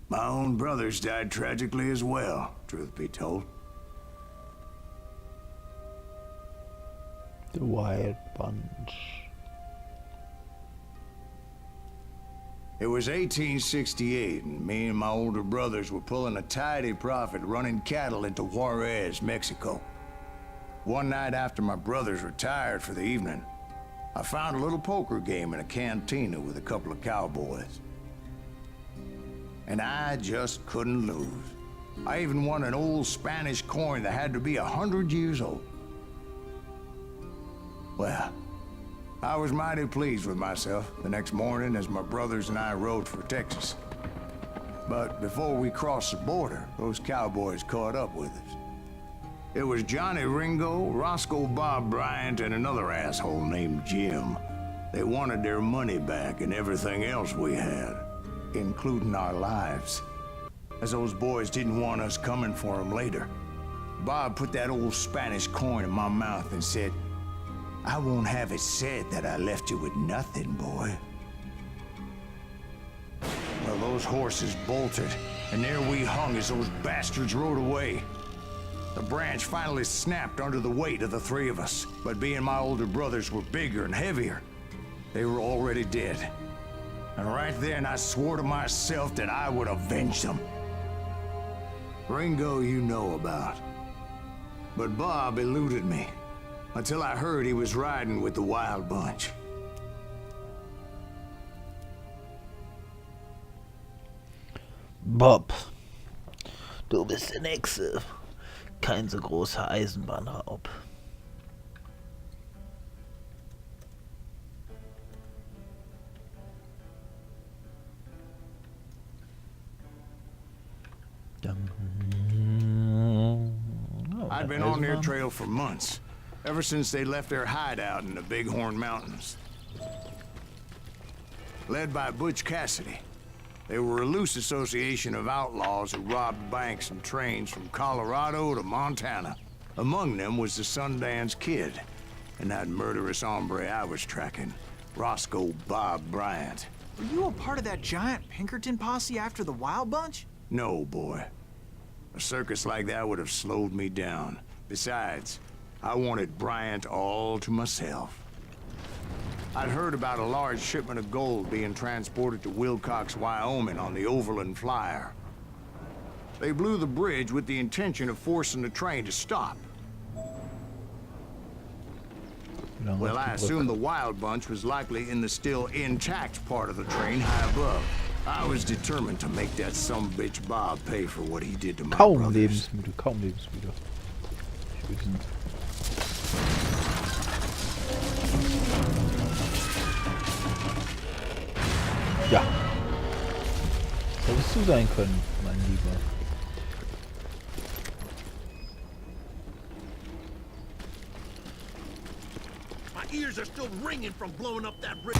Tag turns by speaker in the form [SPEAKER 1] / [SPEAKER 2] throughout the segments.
[SPEAKER 1] My own brothers died tragically as well, truth be told.
[SPEAKER 2] The Wild Bunch.
[SPEAKER 1] It was 1868, and me and my older brothers were pulling a tidy profit running cattle into Juarez, Mexico. One night after my brothers retired for the evening, I found a little poker game in a cantina with a couple of cowboys. And I just couldn't lose. I even won an old Spanish coin that had to be 100 years old. Well, I was mighty pleased with myself the next morning as my brothers and I rode for Texas. But before we crossed the border, those cowboys caught up with us. It was Johnny Ringo, Roscoe Bob Bryant, and another asshole named Jim. They wanted their money back and everything else we had, including our lives. As those boys didn't want us coming for them later, Bob put that old Spanish coin in my mouth and said, "I won't have it said that I left you with nothing, boy." Well, those horses bolted, and there we hung as those bastards rode away. The branch finally snapped under the weight of the three of us, but being my older brothers were bigger and heavier, they were already dead. And right then I swore to myself that I would avenge them. Ringo you know about. But Bob eluded me, until I heard he was riding with the Wild Bunch.
[SPEAKER 2] Bob, du bist der Nächste. Kein so großer Eisenbahnraub.
[SPEAKER 1] I'd been on their trail for months, ever since they left their hideout in the Bighorn Mountains. Led by Butch Cassidy, they were a loose association of outlaws who robbed banks and trains from Colorado to Montana. Among them was the Sundance Kid, and that murderous hombre I was tracking, Roscoe Bob Bryant.
[SPEAKER 3] Were you a part of that giant Pinkerton posse after the Wild Bunch?
[SPEAKER 1] No, boy. A circus like that would have slowed me down. Besides, I wanted Bryant all to myself. I'd heard about a large shipment of gold being transported to Wilcox, Wyoming on the Overland Flyer. They blew the bridge with the intention of forcing the train to stop. Well, I assumed the Wild Bunch was likely in the still intact part of the train high above. I was determined to make that sumbitch Bob pay for what he did to my brothers.
[SPEAKER 2] Kaum Lebensmittel. Ja. Hättest du sein können, mein Lieber.
[SPEAKER 4] My ears are still ringing from blowing up that bridge.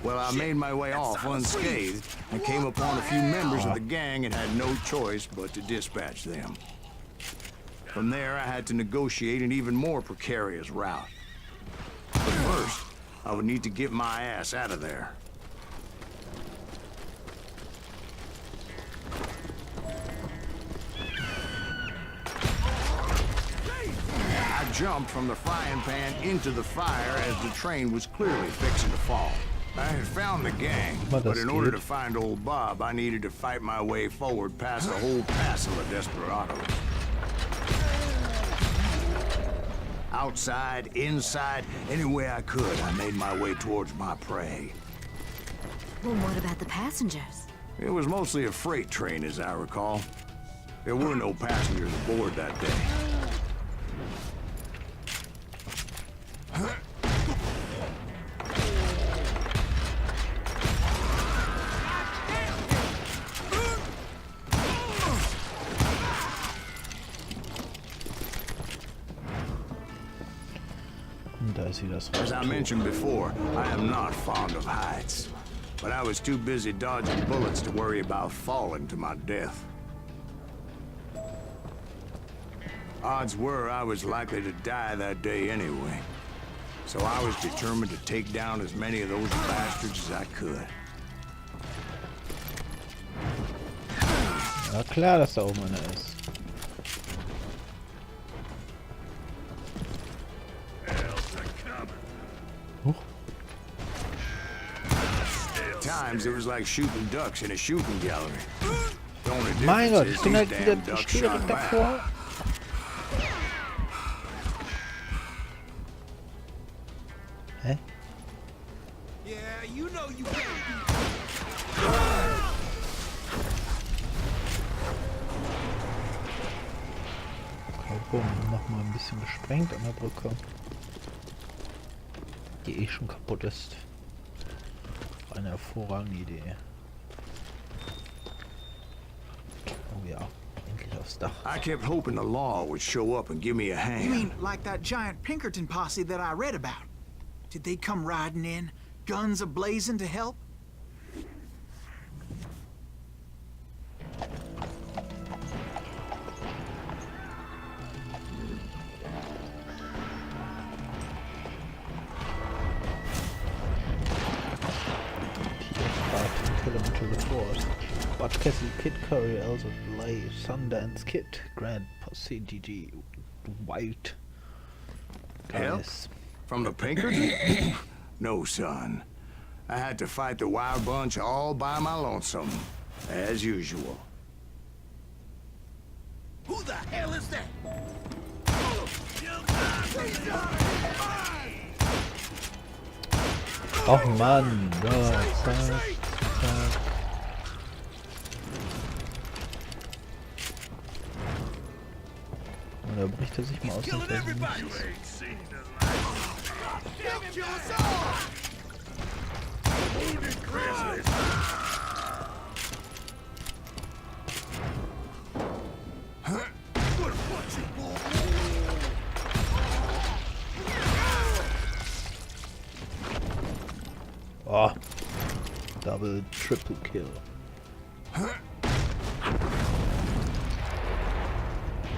[SPEAKER 1] Well, I made my way off unscathed and came upon a few members of the gang and had no choice but to dispatch them. From there, I had to negotiate an even more precarious route. But first, I would need to get my ass out of there. I jumped from the frying pan into the fire as the train was clearly fixing to fall. I had found the gang, but in order to find old Bob, I needed to fight my way forward past a whole passel of desperados. Outside, inside, any way I could, I made my way towards my prey.
[SPEAKER 5] Well, what about the passengers?
[SPEAKER 1] It was mostly a freight train, as I recall. There were no passengers aboard that day. As I mentioned before, I am not fond of heights, but I was too busy dodging bullets to worry about falling to my death. Odds were I was likely to die that day anyway, so I was determined to take down as many of those bastards as I could.
[SPEAKER 2] Ja klar, dass da oben einer ist. Huch.
[SPEAKER 1] Times it was like shooting ducks in a shooting gallery. The only
[SPEAKER 2] Mein Gott,
[SPEAKER 1] difference
[SPEAKER 2] ich
[SPEAKER 1] is
[SPEAKER 2] bin
[SPEAKER 1] these
[SPEAKER 2] halt wieder
[SPEAKER 1] damn ducks
[SPEAKER 2] direkt
[SPEAKER 1] shot back.
[SPEAKER 2] davor. Hä?
[SPEAKER 4] Yeah, you know you can't beat.
[SPEAKER 2] Okay, bumm, nochmal ein bisschen gesprengt an der Brücke. Die eh schon kaputt ist. Eine hervorragende Idee. Oh ja, endlich aufs Dach.
[SPEAKER 1] I kept hoping the law would show up and give me a hand.
[SPEAKER 3] You mean like that giant Pinkerton posse that I read about? Did they come riding in, guns a-blazing to help?
[SPEAKER 2] Kilometer report. Bud Castle, Kid Curry, Elsa Lay, Sundance Kid, Grand Posse, GG, White.
[SPEAKER 1] Help?
[SPEAKER 2] Guys.
[SPEAKER 1] From the Pinkerton? No, son. I had to fight the wild bunch all by my lonesome, as usual.
[SPEAKER 4] Who the hell is that?
[SPEAKER 2] Och Mann, ja, zack, zack. Und da bricht er sich mal aus dem Feld. Oh, double, triple kill.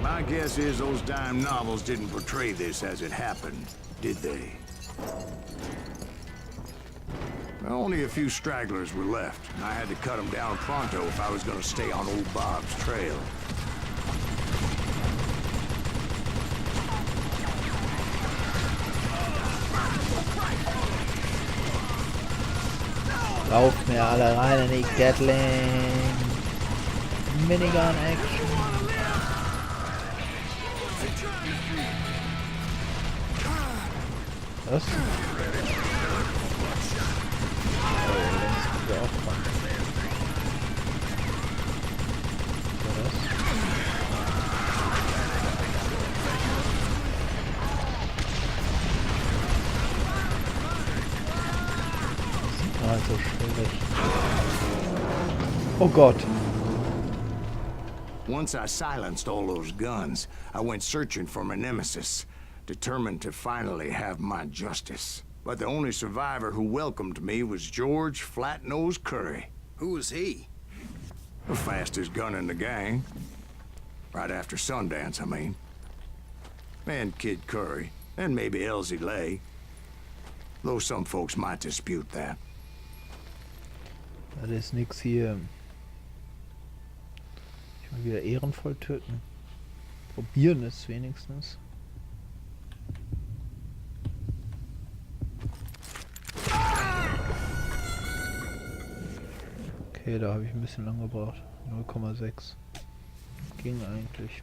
[SPEAKER 1] My guess is those dime novels didn't portray this as it happened, did they? Only a few stragglers were left, and I had to cut them down pronto if I was going to stay on old Bob's trail.
[SPEAKER 2] Lauft mir alle rein in die Gatling. Minigun Action. Was? Oh, längst wieder aufmachen. Also schwierig. Oh Gott.
[SPEAKER 1] Once I silenced all those guns, I went searching for my nemesis, determined to finally have my justice. But the only survivor who welcomed me was George Flat-Nose Curry.
[SPEAKER 4] Who was he?
[SPEAKER 1] The fastest gun in the gang. Right after Sundance, I mean. And Kid Curry, and maybe Elsie Lay. Though some folks might dispute that.
[SPEAKER 2] Das ist nix hier. Ich will wieder ehrenvoll töten. Probieren es wenigstens. Okay, da habe ich ein bisschen lang gebraucht. 0,6. Ging eigentlich.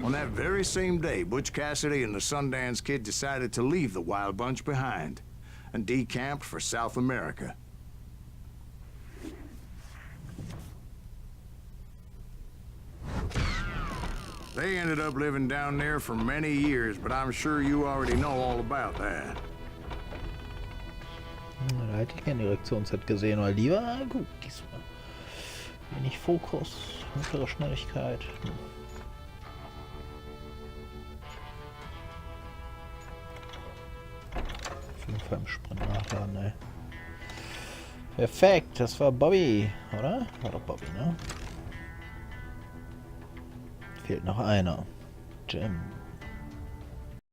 [SPEAKER 1] On that very same day, Butch Cassidy and the Sundance Kid decided to leave the Wild Bunch behind and decamped for South America. They ended up living down there for many years, but I'm sure you already know all about that.
[SPEAKER 2] Da hätte ich gerne die Reaktionszeit gesehen, weil die war gut diesmal. Wenig Fokus, mittlere Schnelligkeit. beim Sprint nachladen, ey. Perfekt, das war Bobby, oder? War doch Bobby, ne? Fehlt noch einer. Jim.